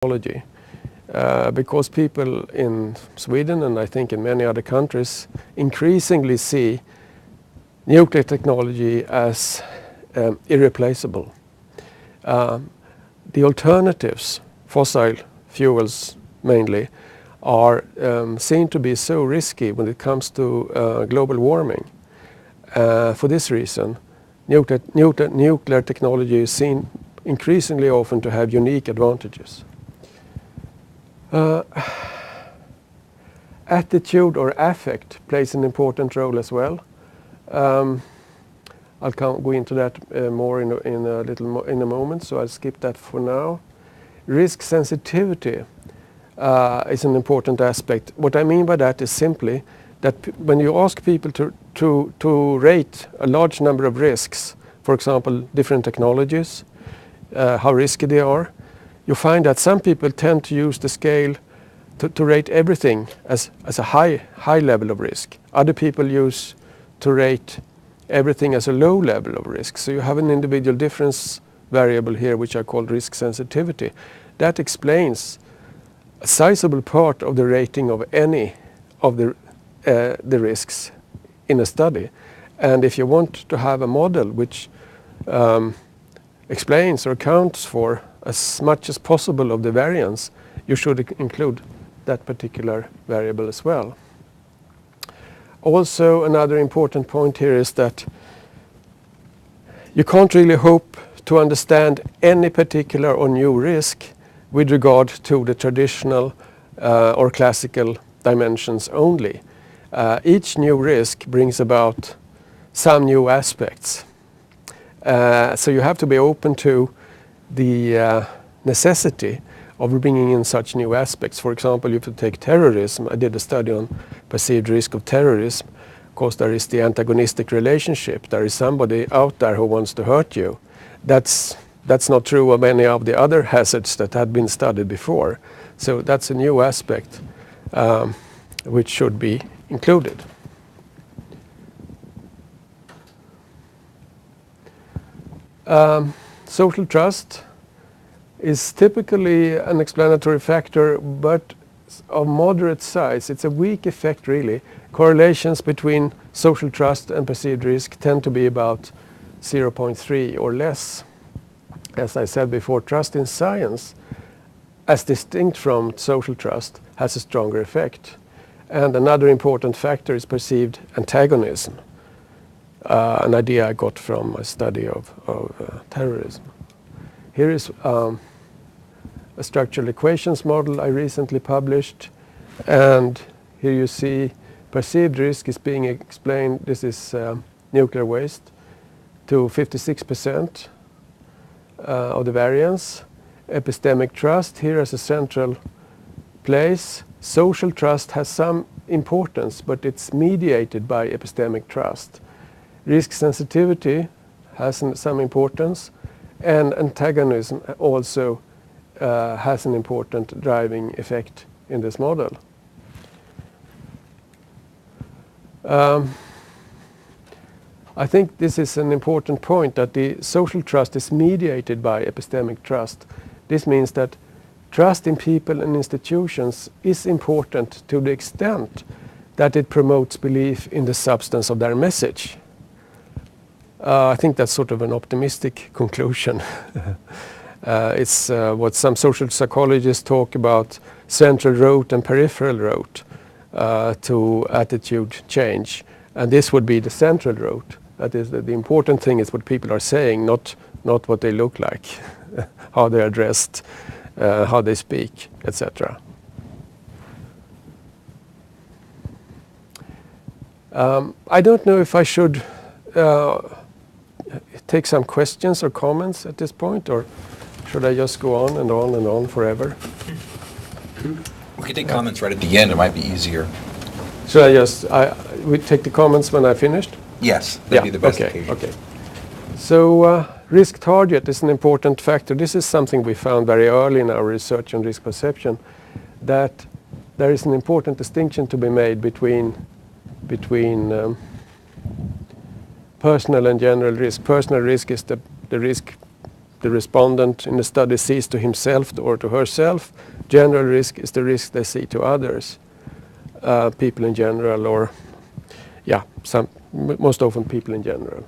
technology. Because people in Sweden and I think in many other countries increasingly see nuclear technology as irreplaceable. The alternatives, fossil fuels mainly, are seen to be so risky when it comes to global warming. For this reason, nuclear technology is seen increasingly often to have unique advantages. Attitude or affect plays an important role as well. I'll go into that more in a moment, so I'll skip that for now. Risk sensitivity is an important aspect. What I mean by that is simply that when you ask people to rate a large number of risks, for example, different technologies, how risky they are, you find that some people tend to use the scale to rate everything as a high level of risk. Other people use to rate everything as a low level of risk. So you have an individual difference variable here, which I call risk sensitivity. That explains a sizable part of the rating of any of the risks in a study. And if you want to have a model which explains or accounts for as much as possible of the variance, you should include that particular variable as well. Also, another important point here is that you can't really hope to understand any particular or new risk with regard to the traditional or classical dimensions only. Each new risk brings about some new aspects. So you have to be open to the necessity of bringing in such new aspects. For example, if you take terrorism, I did a study on perceived risk of terrorism. Of course, there is the antagonistic relationship. There is somebody out there who wants to hurt you. That's not true of any of the other hazards that had been studied before. So that's a new aspect which should be included. Social trust is typically an explanatory factor, but of moderate size. It's a weak effect, really. Correlations between social trust and perceived risk tend to be about 0.3 or less. As I said before, trust in science, as distinct from social trust, has a stronger effect. And another important factor is perceived antagonism, an idea I got from a study of terrorism. Here is a structural equations model I recently published, and here you see perceived risk is being explained, this is nuclear waste, to 56% of the variance. Epistemic trust here as a central place. Social trust has some importance, but it's mediated by epistemic trust. Risk sensitivity has some importance, and antagonism also has an important driving effect in this model. I think this is an important point, that the social trust is mediated by epistemic trust. This means that trust in people and institutions is important to the extent that it promotes belief in the substance of their message. I think that's sort of an optimistic conclusion. It's what some social psychologists talk about, central rote and peripheral rote to attitude change. And this would be the central rote. That is, the important thing is what people are saying, not what they look like, how they are dressed, how they speak, etc. I don't know if I should take some questions or comments at this point, or should I just go on and on and on forever? We can take comments right at the end. It might be easier. Should I just we take the comments when I finished? Yes, that'd be the best occasion. Okay. So risk target is an important factor. This is something we found very early in our research on risk perception, that there is an important distinction to be made between personal and general risk. Personal risk is the risk the respondent in the study sees to himself or to herself. General risk is the risk they see to others, people in general, or most often people in general.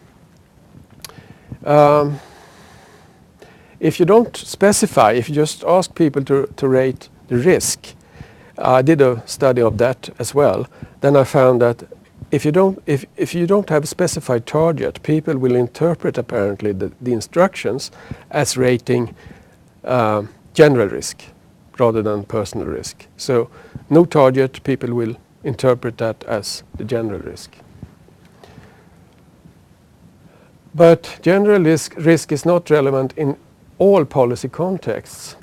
If you don't specify, if you just ask people to rate the risk, I did a study of that as well. Then I found that if you don't have a specified target, people will interpret apparently the instructions as rating general risk rather than personal risk. So no target, people will interpret that as the general risk. But general risk is not relevant in all policy contexts.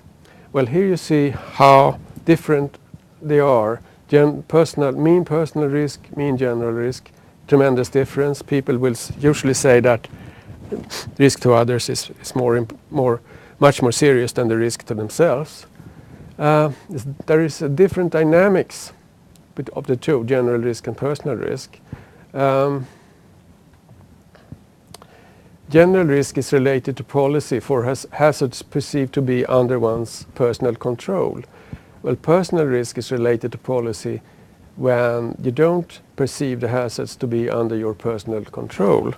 Well, here you see how different they are. Mean personal risk, mean general risk, tremendous difference. People will usually say that risk to others is much more serious than the risk to themselves. There is a different dynamics of the two, general risk and personal risk. General risk is related to policy for hazards perceived to be under one's personal control. Well, personal risk is related to policy when you don't perceive the hazards to be under your personal control.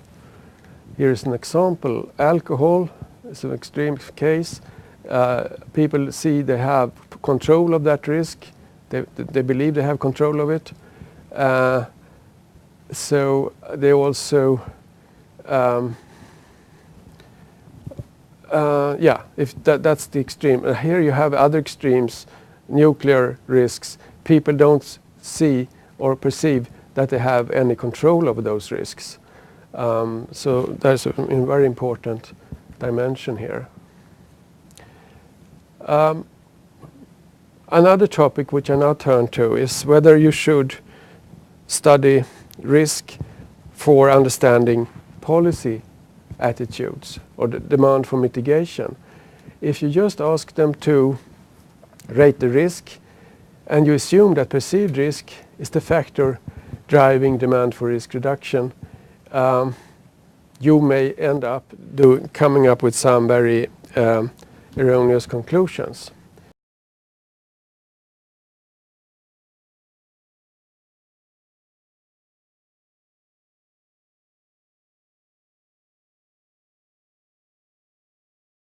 Here is an example. Alcohol is an extreme case. People see they have control of that risk. They believe they have control of it. So they also if that's the extreme. Here you have other extremes, nuclear risks. People don't see or perceive that they have any control over those risks. So that's a very important dimension here. Another topic which I now turn to is whether you should study risk for understanding policy attitudes or the demand for mitigation. If you just ask them to rate the risk and you assume that perceived risk is the factor driving demand for risk reduction, you may end up coming up with some very erroneous conclusions.